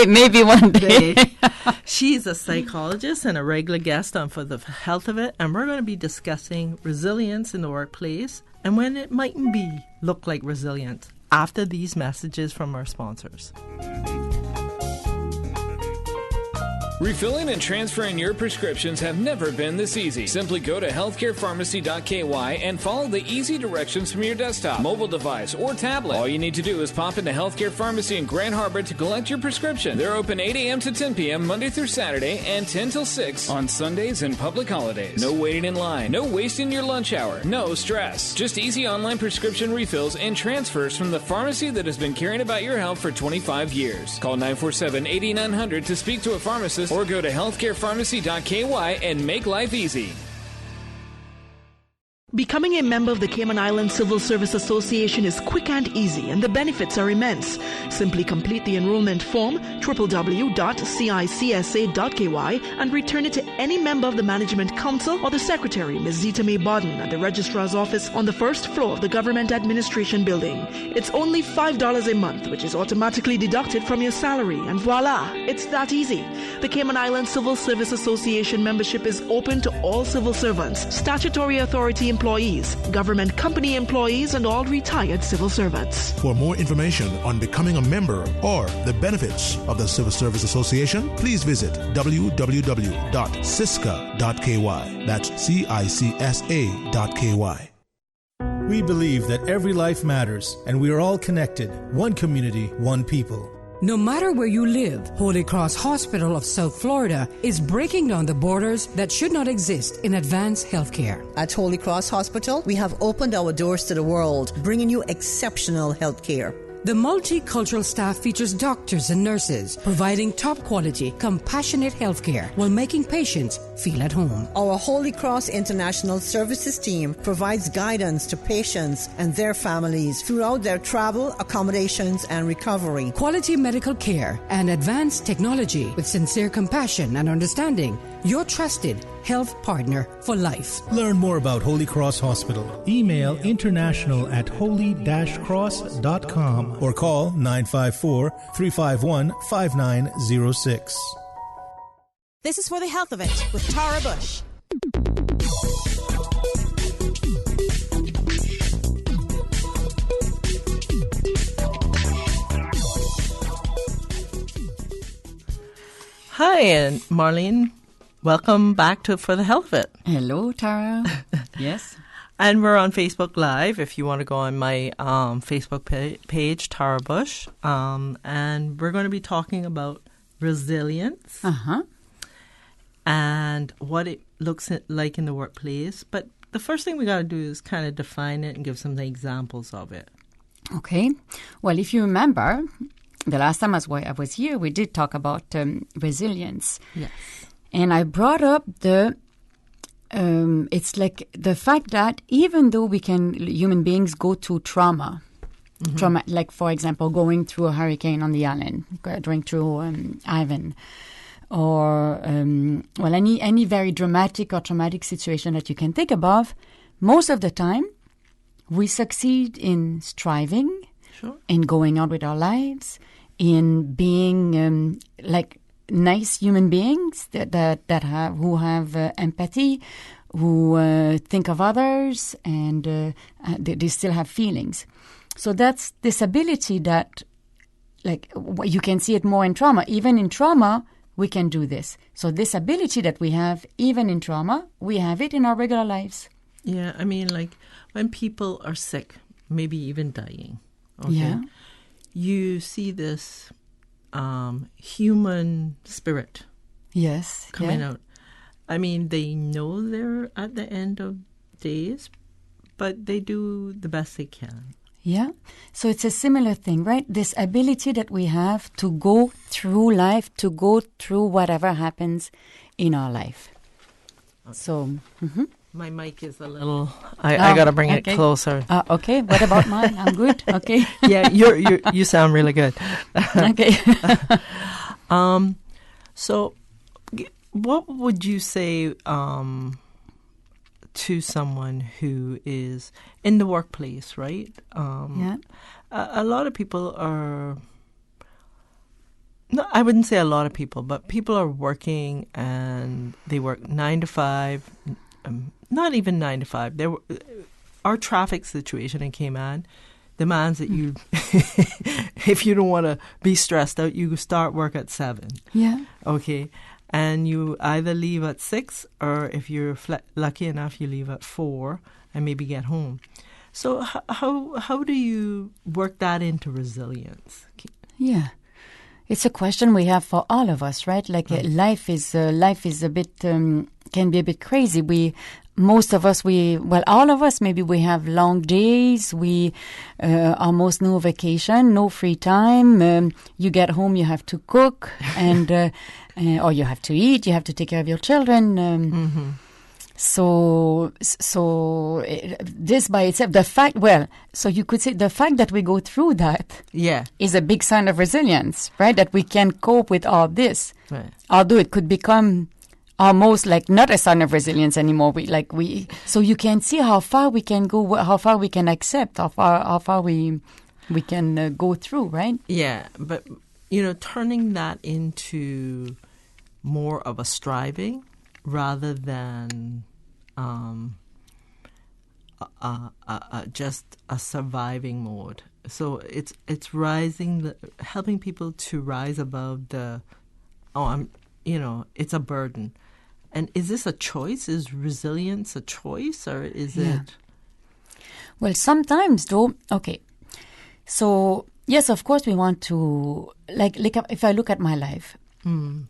Maybe one day. She's a psychologist and a regular guest on For the Health of It, and we're going to be discussing resilience in the workplace and when it mightn't look like resilience after these messages from our sponsors. Refilling and transferring your prescriptions have never been this easy. Simply go to healthcarepharmacy.ky and follow the easy directions from your desktop, mobile device, or tablet. All you need to do is pop into Healthcare Pharmacy in Grand Harbor to collect your prescription. They're open 8 a.m. to 10 p.m. Monday through Saturday and 10 till 6 on Sundays and public holidays. No waiting in line, no wasting your lunch hour, no stress. Just easy online prescription refills and transfers from the pharmacy that has been caring about your health for 25 years. Call 947-8900 to speak to a pharmacist or go to healthcarepharmacy.ky and make life easy. Becoming a member of the Cayman Islands Civil Service Association is quick and easy, and the benefits are immense. Simply complete the enrollment form, www.cicsa.ky, and return it to any member of the Management Council or the Secretary, Ms. Zita May Bodden, at the Registrar's office on the first floor of the Government Administration Building. It's only $5 a month, which is automatically deducted from your salary, and voila, it's that easy. The Cayman Islands Civil Service Association membership is open to all civil servants, statutory authority employees, government company employees, and all retired civil servants. For more information on becoming a member or the benefits of the Civil Service Association, please visit www.cisca.ky. That's CICSA.ky. We believe that every life matters, and we are all connected. One community, one people. No matter where you live, Holy Cross Hospital of South Florida is breaking down the borders that should not exist in advanced healthcare. At Holy Cross Hospital, we have opened our doors to the world, bringing you exceptional healthcare. The multicultural staff features doctors and nurses providing top quality, compassionate healthcare while making patients feel at home. Our Holy Cross International Services team provides guidance to patients and their families throughout their travel, accommodations, and recovery. Quality medical care and advanced technology with sincere compassion and understanding. Your trusted health partner for life. Learn more about Holy Cross Hospital. Email international@holy-cross.com or call 954-351-5906. This is For the Health of It with Tara Bush. Hi, and Marlene. Welcome back to For the Health of It. Hello, Tara. Yes. And we're on Facebook Live if you want to go on my Facebook page, Tara Bush. And we're going to be talking about resilience and what it looks like in the workplace. But the first thing we got to do is kind of define it and give some examples of it. Okay. Well, if you remember, the last time I was here, we did talk about resilience. Yes. And I brought up it's like the fact that even though human beings go through trauma, like, for example, going through a hurricane on the island, going through Ivan, or, any very dramatic or traumatic situation that you can think of, most of the time, we succeed in striving, in going on with our lives, in being, nice human beings who have empathy, who think of others, and they still have feelings. So that's this ability that, you can see it more in trauma. Even in trauma, we can do this. So this ability that we have, even in trauma, we have it in our regular lives. Yeah, I mean, when people are sick, maybe even dying, you see this human spirit coming out. I mean, they know they're at the end of days, but they do the best they can. Yeah. So it's a similar thing, right? This ability that we have to go through life, to go through whatever happens in our life. Okay. So... My mic is a little... I got to bring it closer. Okay. What about mine? I'm good. Okay. Yeah, you sound really good. Okay. So what would you say to someone who is in the workplace, right? A lot of people are No, I wouldn't say a lot of people, but people are working and they work 9 to 5, not even 9 to 5. Our traffic situation in Cayman demands that you, if you don't want to be stressed out, you start work at 7. Yeah. Okay. And you either leave at 6 or if you're lucky enough, you leave at 4 and maybe get home. So how do you work that into resilience? Yeah. It's a question we have for all of us, right? Like life is a bit can be a bit crazy. Most of us, all of us, maybe we have long days. We almost no vacation, no free time. You get home, you have to cook, and or you have to eat. You have to take care of your children. So this by itself, so you could say the fact that we go through that is a big sign of resilience, right? That we can cope with all this. Right. Although it could become almost like not a sign of resilience anymore. So you can see how far we can go, how far we can accept, how far we can go through, right? Yeah, but, turning that into more of a striving rather than just a surviving mode. So it's helping people to rise above it's a burden. And is this a choice? Is resilience a choice, or is it? Well, sometimes though. Okay, so yes, of course we want to like if I look at my life, I'm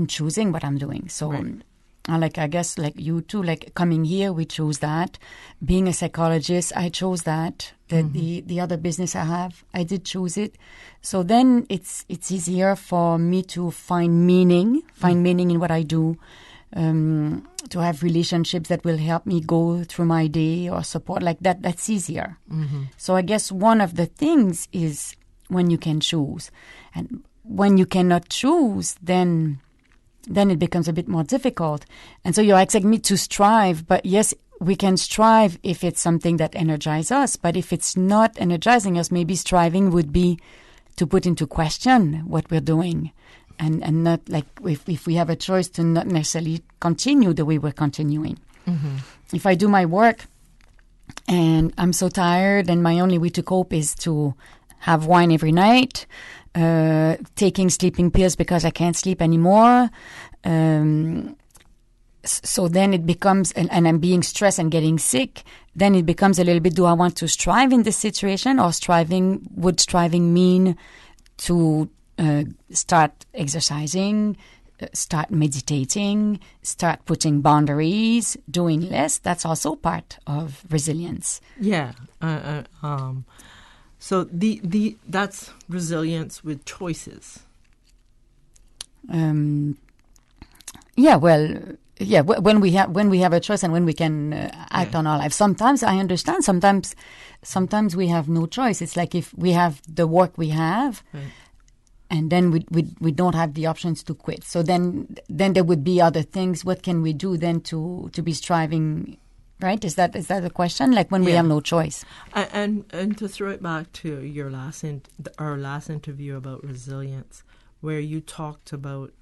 choosing what I'm doing. So, I guess like you too, like coming here, we chose that. Being a psychologist, I chose that. The other business I have, I did choose it. So then it's easier for me to find meaning in what I do, to have relationships that will help me go through my day or support like that. That's easier. So I guess one of the things is when you can choose. And when you cannot choose, then it becomes a bit more difficult. And so you're asking me to strive, but yes, we can strive if it's something that energizes us. But if it's not energizing us, maybe striving would be to put into question what we're doing and not like if we have a choice to not necessarily continue the way we're continuing. If I do my work and I'm so tired and my only way to cope is to have wine every night, taking sleeping pills because I can't sleep anymore. So then it becomes, and I'm being stressed and getting sick, then it becomes a little bit, do I want to strive in this situation, or would striving mean to start exercising, start meditating, start putting boundaries, doing less? That's also part of resilience. Yeah. So that's resilience with choices. When we have a choice and when we can act on our life. Sometimes I understand. Sometimes we have no choice. It's like if we have the work we have, and then we don't have the options to quit. So then there would be other things. What can we do then to be striving? Right? Is that the question? Like when we have no choice. And to throw it back to your our last interview about resilience, where you talked about,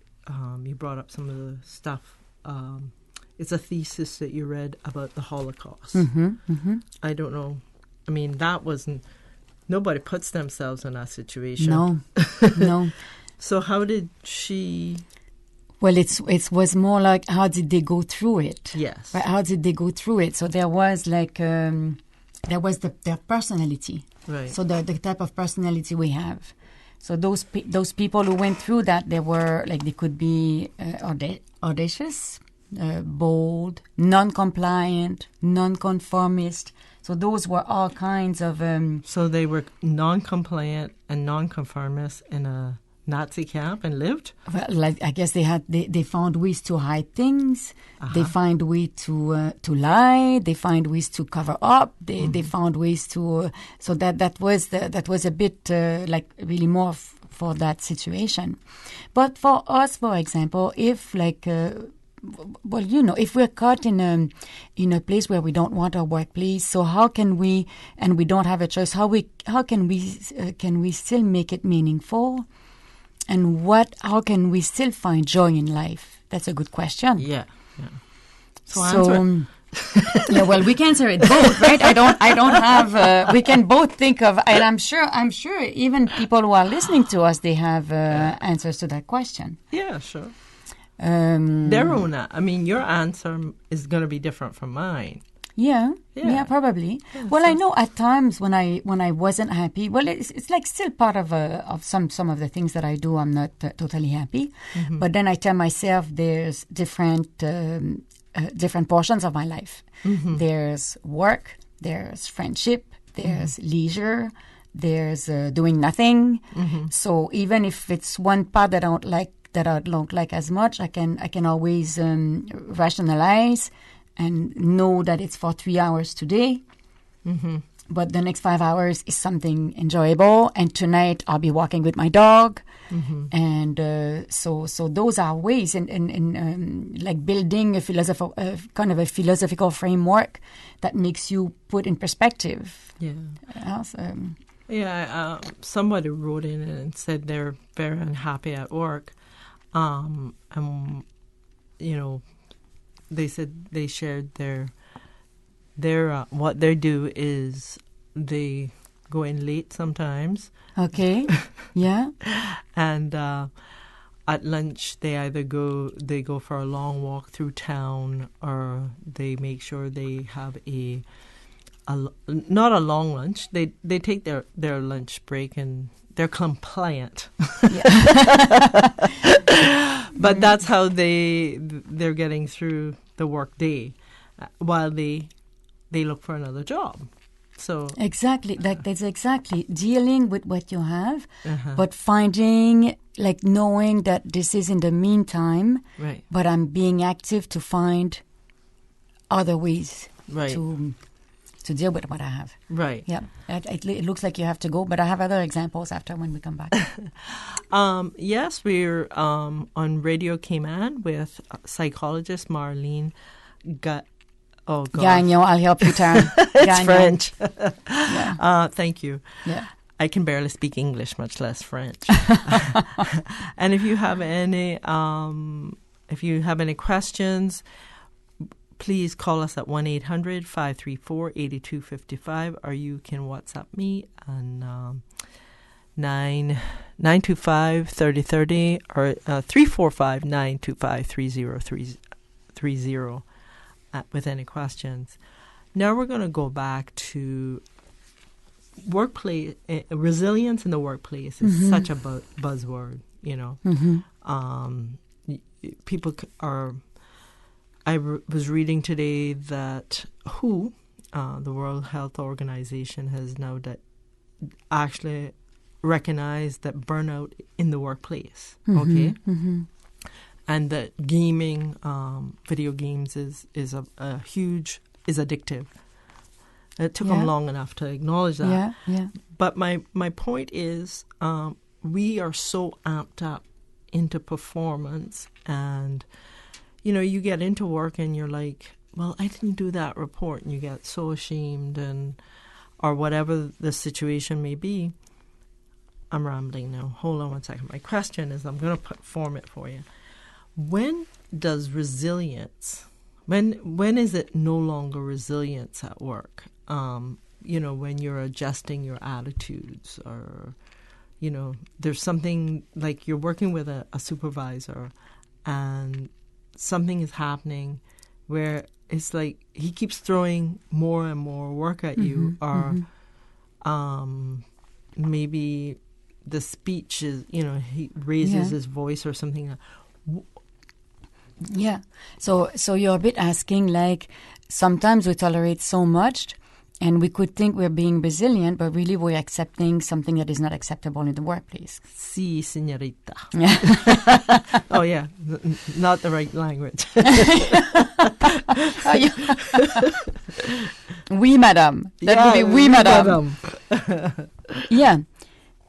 you brought up some of the stuff. It's a thesis that you read about the Holocaust. I don't know. I mean, that wasn't. Nobody puts themselves in that situation. No. So how did she? Well, it was more like, how did they go through it? Yes. Right? How did they go through it? So there was like, their personality. Right. So the type of personality we have. So those people who went through that, they were like, they could be audacious, bold, non-compliant, non-conformist. So those were all kinds of... So they were non-compliant and non-conformist in a Nazi camp and lived? Well, like I guess they found ways to hide things. They find ways to lie. They find ways to cover up. They found ways to so that was a bit like really more for that situation. But for us, for example, if like well, you know, if we're caught in a place where we don't want our workplace, so how can we, and we don't have a choice, how can we still make it meaningful, and how can we still find joy in life? That's a good question. Yeah. So yeah, well, we can answer it both, right? I don't have. We can both think of, and I'm sure even people who are listening to us, they have answers to that question. Yeah, sure. Their own. I mean, your answer is going to be different from mine. Yeah, probably. Yeah, well, I know at times when I wasn't happy. Well, it's like still part of some of the things that I do. I'm not totally happy, but then I tell myself there's different portions of my life. There's work, there's friendship, there's leisure, there's doing nothing. So even if it's one part that I don't like as much, I can always rationalize and know that it's for 3 hours today. But the next 5 hours is something enjoyable, and tonight I'll be walking with my dog. And so those are ways in like building a philosophical framework that makes you put in perspective. Somebody wrote in and said they're very unhappy at work, and you know, they said they shared their what they do is they go in late sometimes. Okay. Yeah. And at lunch they either go for a long walk through town, or they make sure they have not a long lunch. They take their lunch break, and they're compliant. But that's how they're getting through the work day while they look for another job. So exactly, that's exactly dealing with what you have, but finding, like, knowing that this is in the meantime, right? But I'm being active to find other ways, right, to deal with what I have. Right. Yeah. It looks like you have to go, but I have other examples after when we come back. Yes, we're on Radio Cayman with psychologist Marlene Gagnon, I'll help you, Taryn. It's French. Yeah. Thank you. Yeah. I can barely speak English, much less French. And if you have any questions, please call us at 1-800-534-8255, or you can WhatsApp me on 925-3030 or 345-925-3030 with any questions. Now we're going to go back to workplace. Resilience in the workplace is such a buzzword, you know. People are... I was reading today that WHO, the World Health Organization, has now actually recognized that burnout in the workplace, okay? And that gaming, video games is addictive. It took them long enough to acknowledge that. Yeah. But my point is, we are so amped up into performance, and you know, you get into work and you're like, well, I didn't do that report, and you get so ashamed, or whatever the situation may be. I'm rambling now. Hold on one second. My question is, I'm going to form it for you. When does resilience, when is it no longer resilience at work? You know, when you're adjusting your attitudes, or, you know, there's something like you're working with a supervisor and something is happening where it's like he keeps throwing more and more work at you, or maybe the speech is, you know, he raises his voice or something. Yeah. So you're a bit asking, like, sometimes we tolerate so much and we could think we're being resilient, but really we're accepting something that is not acceptable in the workplace. Si, señorita. Oh, yeah. Not the right language. Oui, madame. That would be oui, madame. Yeah.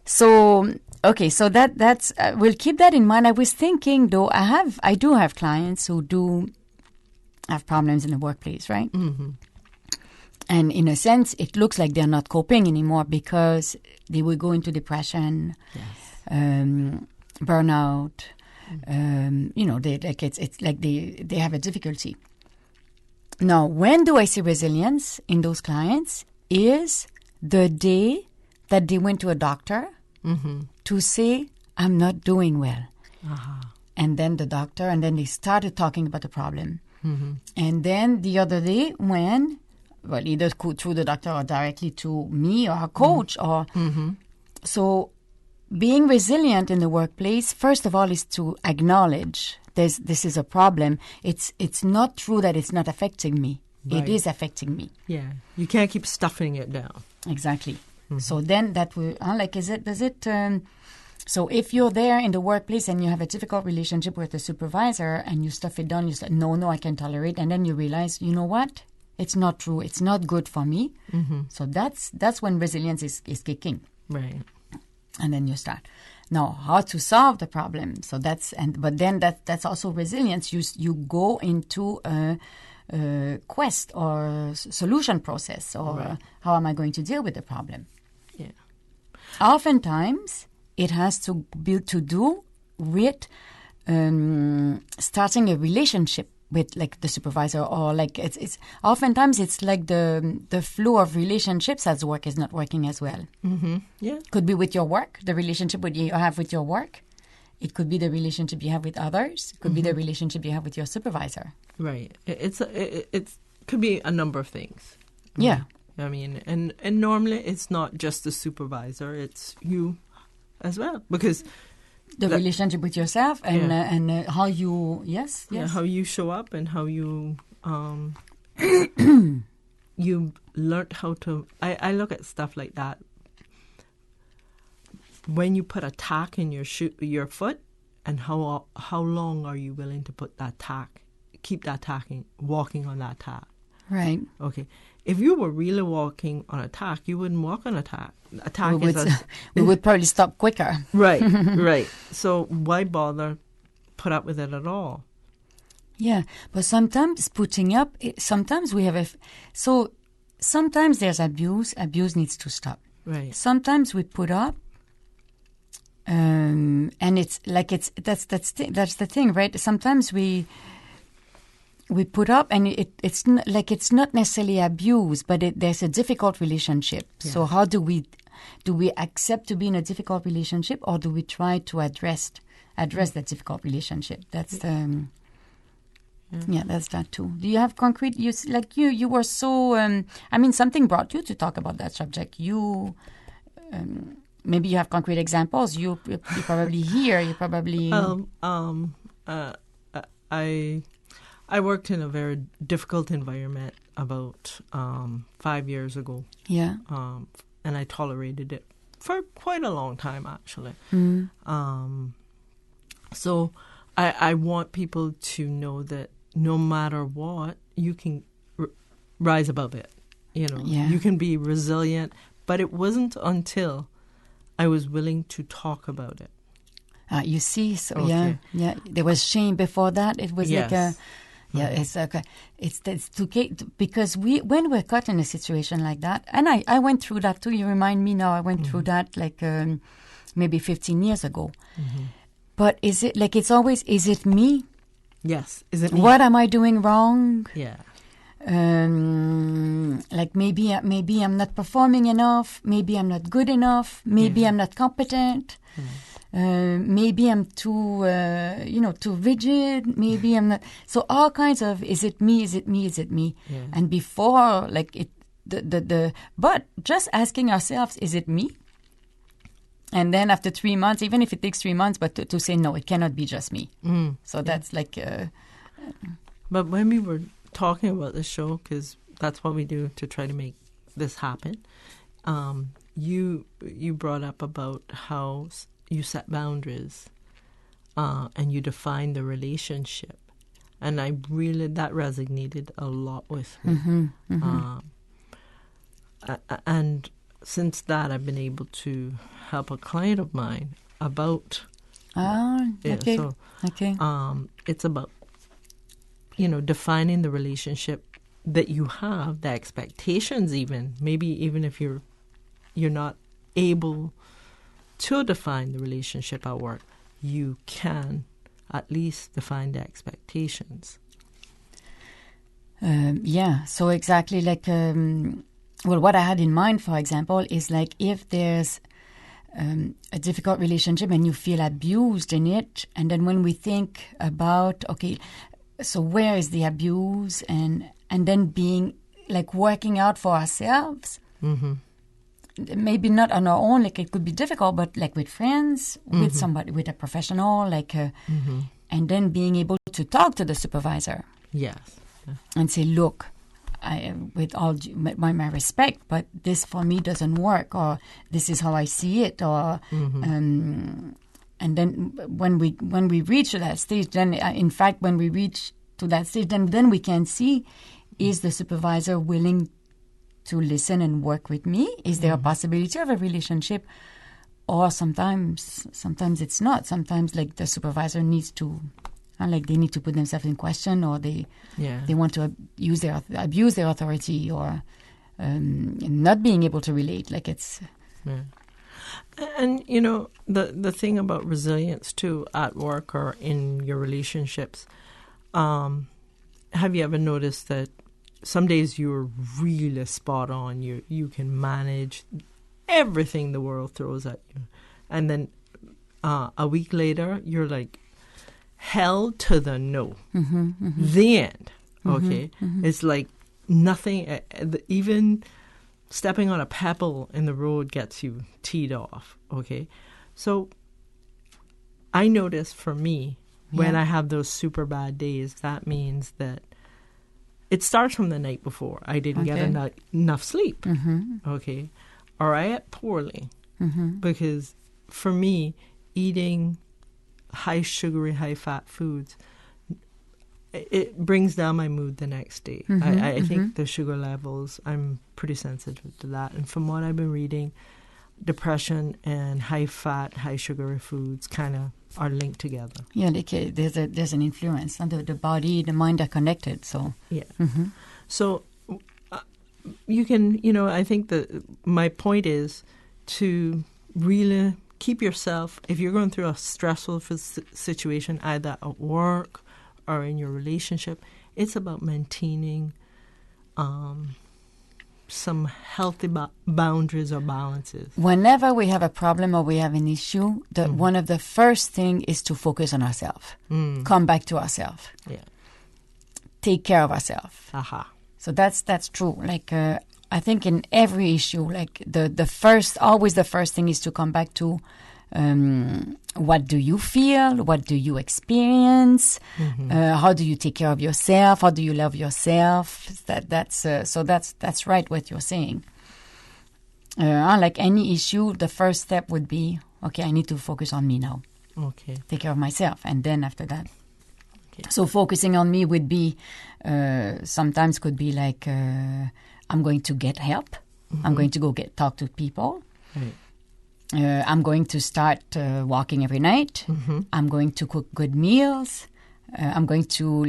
So Okay, so that's we'll keep that in mind. I was thinking though, I do have clients who do have problems in the workplace, right? Mm-hmm. And in a sense, it looks like they're not coping anymore because they will go into depression, burnout. It's like they have a difficulty. Now, when do I see resilience in those clients? Is the day that they went to a doctor to say, I'm not doing well. And then the doctor, and then they started talking about the problem. And then the other day when, well, either through the doctor or directly to me or a coach so being resilient in the workplace, first of all, is to acknowledge this is a problem. It's not true that it's not affecting me. Right. It is affecting me. Yeah. You can't keep stuffing it down. Exactly. So then that will, so if you're there in the workplace and you have a difficult relationship with the supervisor and you stuff it down, you say, no, I can tolerate. And then you realize, you know what? It's not true. It's not good for me. So that's when resilience is kicking. Right. And then you start. Now, how to solve the problem? So but then that's also resilience. You go into a quest or solution process, or how am I going to deal with the problem? Yeah. Oftentimes, it has to do with starting a relationship with like the supervisor, or like it's oftentimes it's like the flow of relationships at work is not working as well. Yeah, could be with your work, the relationship you have with your work. It could be the relationship you have with others. It could be the relationship you have with your supervisor. Right. It could be a number of things. Yeah. I mean, and normally it's not just the supervisor; it's you as well, because the relationship with yourself and how you how you show up and how you you learned how to. I look at stuff like that. When you put a tack in your foot, and how long are you willing to put that tack, keep that tack walking on that tack? Right. Okay. If you were really walking on a tack, you wouldn't walk on a tack. A tack we would probably stop quicker. Right, right. So why bother put up with it at all? Yeah, but sometimes putting up, sometimes we have sometimes there's abuse. Abuse needs to stop. Right. Sometimes we put up, and it's like that's the thing, right? Sometimes we put up, and it's not necessarily abuse, but there's a difficult relationship. Yeah. So how do we accept to be in a difficult relationship, or do we try to address that difficult relationship? That's that's that too. Do you have concrete? You were so. Something brought you to talk about that subject. You. Maybe you have concrete examples. You probably hear. You probably. I worked in a very difficult environment about 5 years ago. Yeah. And I tolerated it for quite a long time, actually. So I want people to know that no matter what, you can rise above it. You can be resilient. But it wasn't until I was willing to talk about it. You see, so okay. yeah. There was shame before that. It was like a. Yeah, it's okay. It's because when we're caught in a situation like that, and I went through that too. You remind me now. I went through that maybe 15 years ago. But is it it's always? Is it me? Yes. Is it me? What am I doing wrong? Yeah. Maybe I'm not performing enough. Maybe I'm not good enough. Maybe I'm not competent. Maybe I'm too rigid. Maybe I'm not. So all kinds of, is it me? Is it me? Is it me? Yeah. And before, but just asking ourselves, is it me? And then after 3 months, even if it takes 3 months, but to say, no, it cannot be just me. So that's But when we were talking about this show, because that's what we do to try to make this happen, you brought up about how you set boundaries and you define the relationship, and that resonated a lot with me. And since that, I've been able to help a client of mine about. Okay. So, okay. It's about, defining the relationship that you have, the expectations even. Maybe even if you're not able to define the relationship at work, you can at least define the expectations. So exactly like, what I had in mind, for example, is like if there's a difficult relationship and you feel abused in it, and then when we think about, okay, so where is the abuse, and then being like working out for ourselves, maybe not on our own, like it could be difficult, but like with friends, with somebody, with a professional, like, and then being able to talk to the supervisor. Yes. And say, look, with all my respect, but this for me doesn't work, or this is how I see it, or and then when we reach to that stage, then in fact when we reach to that stage, then we can see, is the supervisor willing to listen and work with me? Is there a possibility of a relationship? Or sometimes it's not. Sometimes like the supervisor needs to. Like they need to put themselves in question, or they want to abuse their authority, or not being able to relate. Like it's, and the thing about resilience too at work or in your relationships. Have you ever noticed that some days you're really spot on? You can manage everything the world throws at you, and then a week later you're like. Held to the no. The end. Okay? It's like nothing, even stepping on a pebble in the road gets you teed off. Okay? So I notice for me, when I have those super bad days, that means that it starts from the night before. I didn't get enough sleep. Okay? Or I ate poorly. Because for me, eating high sugary, high fat foods, it brings down my mood the next day. I think the sugar levels, I'm pretty sensitive to that. And from what I've been reading, depression and high fat, high sugary foods kind of are linked together. Yeah, like there's an influence. And the body, the mind are connected. So So you can, I think that my point is to really keep yourself, if you're going through a stressful situation, either at work or in your relationship, it's about maintaining some healthy boundaries or balances. Whenever we have a problem or we have an issue, one of the first thing is to focus on ourselves. Come back to ourselves. Yeah. Take care of ourselves. So that's true. Like I think in every issue, like the first thing is to come back to what do you feel? What do you experience? How do you take care of yourself? How do you love yourself? That's right what you're saying. Like any issue, the first step would be, okay, I need to focus on me now. Okay. Take care of myself, and then after that. Okay. So focusing on me would be sometimes could be like. I'm going to get help. I'm going to go talk to people. Right. I'm going to start walking every night. I'm going to cook good meals. I'm going to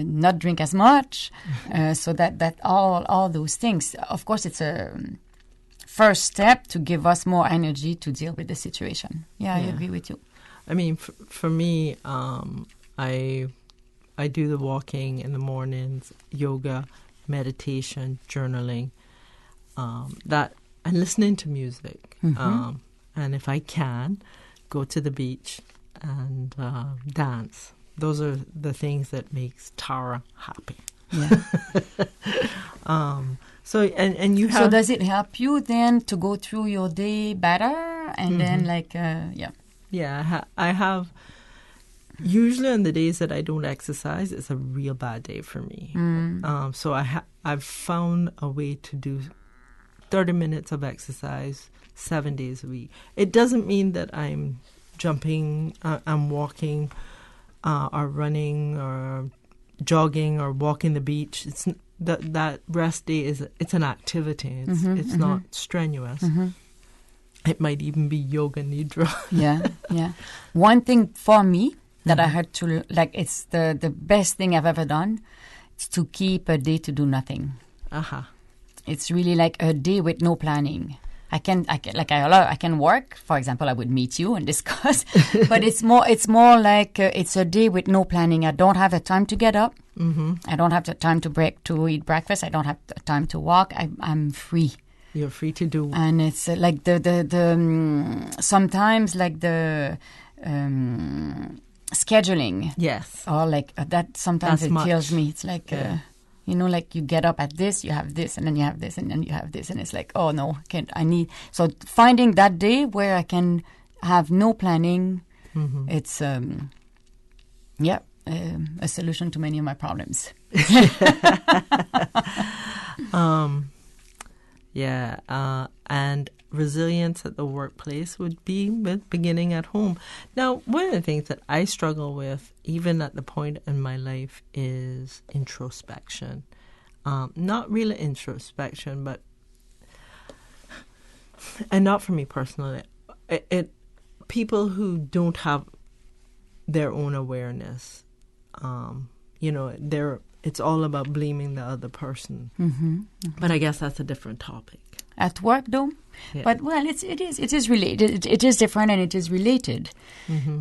not drink as much. So that all those things. Of course, it's a first step to give us more energy to deal with the situation. Yeah. I agree with you. I mean, for me, I do the walking in the mornings, yoga, meditation, journaling, that, and listening to music. And if I can, go to the beach and dance. Those are the things that makes Tara happy. Yeah. So and you have. So does it help you then to go through your day better, and then like Yeah, I have. Usually on the days that I don't exercise, it's a real bad day for me. So I've found a way to do 30 minutes of exercise 7 days a week. It doesn't mean that I'm jumping, I'm walking, or running, or jogging, or walking the beach. It's that rest day it's an activity. It's not strenuous. It might even be yoga nidra. Yeah. One thing for me that I had to, like, it's the best thing I've ever done, is to keep a day to do nothing. It's really like a day with no planning. I can work. For example, I would meet you and discuss, but it's more like it's a day with no planning. I don't have the time to get up. I don't have the time to eat breakfast. I don't have the time to walk. I'm free. You're free to do. And it's like the sometimes like the scheduling. Yes. Or like that. Sometimes That's it kills me. It's like. Like you get up at this, you have this, and then you have this, and then you have this, and it's like, oh no, So finding that day where I can have no planning, it's a solution to many of my problems. And resilience at the workplace would be with beginning at home. Now, one of the things that I struggle with, even at the point in my life, is introspection. Not really introspection, and not for me personally. People who don't have their own awareness, it's all about blaming the other person. But I guess that's a different topic. At work, though? Yeah. But, well, it is related. It is different and it is related.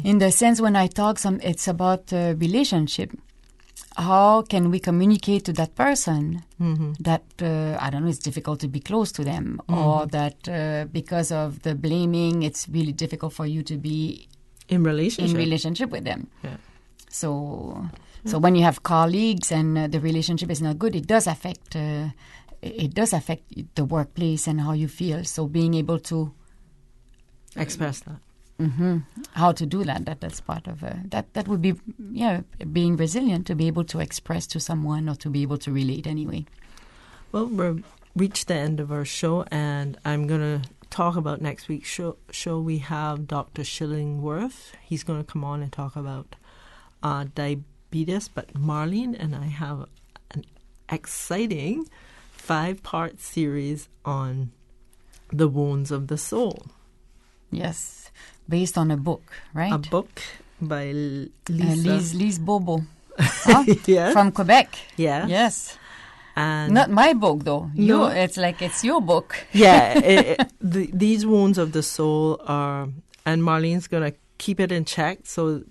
In the sense when I talk, it's about relationship. How can we communicate to that person that, I don't know, it's difficult to be close to them, or that because of the blaming, it's really difficult for you to be in relationship with them. Yeah. So when you have colleagues and the relationship is not good, it does affect the workplace and how you feel. So being able to express that. How to do that's part of that would be being resilient, to be able to express to someone or to be able to relate anyway. Well, we've reached the end of our show, and I'm going to talk about next week's show. We have Dr. Shillingworth. He's going to come on and talk about diabetes, but Marlene and I have an exciting 5-part series on the wounds of the soul. Yes, based on a book, right? A book by Lise Bobo from Quebec. Yeah. Yes. And not my book, though. No. It's your book. Yeah. These wounds of the soul are, and Marlene's going to keep it in check,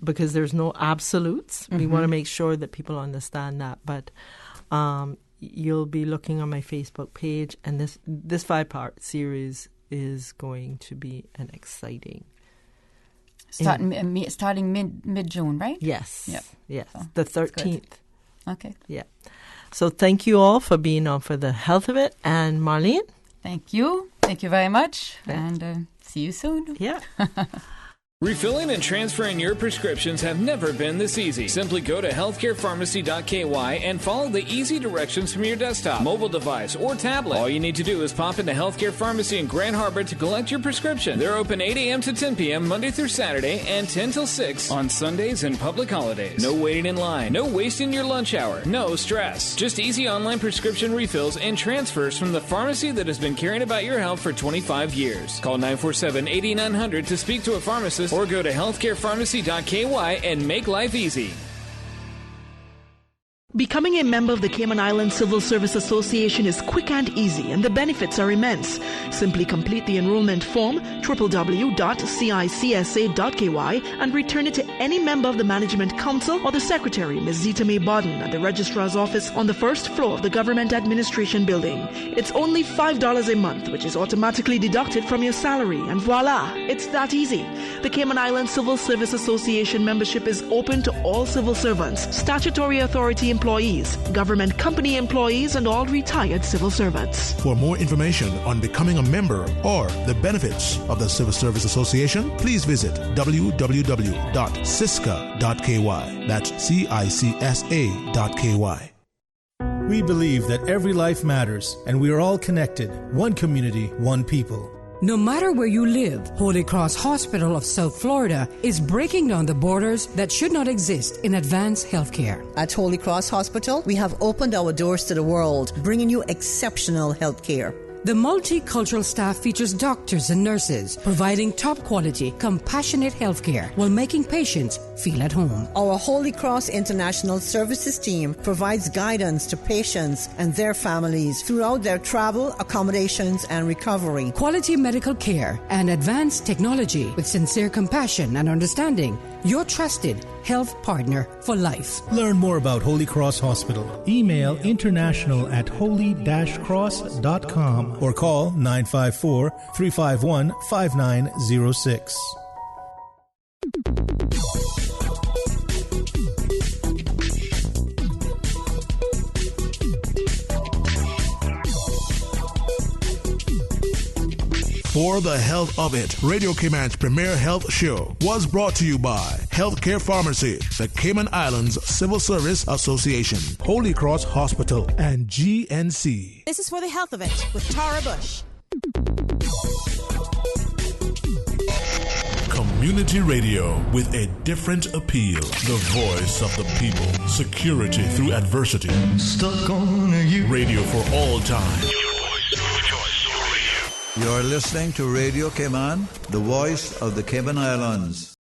because there's no absolutes. We want to make sure that people understand that. But you'll be looking on my Facebook page, and this 5-part series is going to be an exciting. Starting mid-June, right? Yes. Yep. Yes. So the 13th. Okay. Yeah. So thank you all for being on for the health of it. And Marlene? Thank you. Thank you very much. And see you soon. Yeah. Refilling and transferring your prescriptions have never been this easy. Simply go to healthcarepharmacy.ky and follow the easy directions from your desktop, mobile device, or tablet. All you need to do is pop into Healthcare Pharmacy in Grand Harbor to collect your prescription. They're open 8 a.m. to 10 p.m. Monday through Saturday and 10 till 6 on Sundays and public holidays. No waiting in line, no wasting your lunch hour, no stress. Just easy online prescription refills and transfers from the pharmacy that has been caring about your health for 25 years. Call 947-8900 to speak to a pharmacist, or go to healthcarepharmacy.ky and make life easy. Becoming a member of the Cayman Islands Civil Service Association is quick and easy, and the benefits are immense. Simply complete the enrollment form, www.cicsa.ky, and return it to any member of the Management Council or the Secretary, Ms. Zita May Bodden, at the Registrar's office on the first floor of the Government Administration Building. It's only $5 a month, which is automatically deducted from your salary, and voila, it's that easy. The Cayman Islands Civil Service Association membership is open to all civil servants, statutory authority employees, government company employees, and all retired civil servants. For more information on becoming a member or the benefits of the Civil Service Association, please visit www.cisca.ky. That's CICSA.ky. We believe that every life matters, and we are all connected. One community, one people. No matter where you live, Holy Cross Hospital of South Florida is breaking down the borders that should not exist in advanced healthcare. At Holy Cross Hospital, we have opened our doors to the world, bringing you exceptional health care. The multicultural staff features doctors and nurses providing top quality, compassionate healthcare while making patients feel at home. Our Holy Cross International Services team provides guidance to patients and their families throughout their travel, accommodations, and recovery. Quality medical care and advanced technology with sincere compassion and understanding. Your trusted health partner for life. Learn more about Holy Cross Hospital. Email international@holy-cross.com or call 954-351-5906. For the Health of It, Radio Cayman's premier health show was brought to you by Healthcare Pharmacy, the Cayman Islands Civil Service Association, Holy Cross Hospital, and GNC. This is For the Health of It with Tara Bush. Community radio with a different appeal. The voice of the people. Security through adversity. Stuck on you. Radio for all time. You're listening to Radio Cayman, the voice of the Cayman Islands.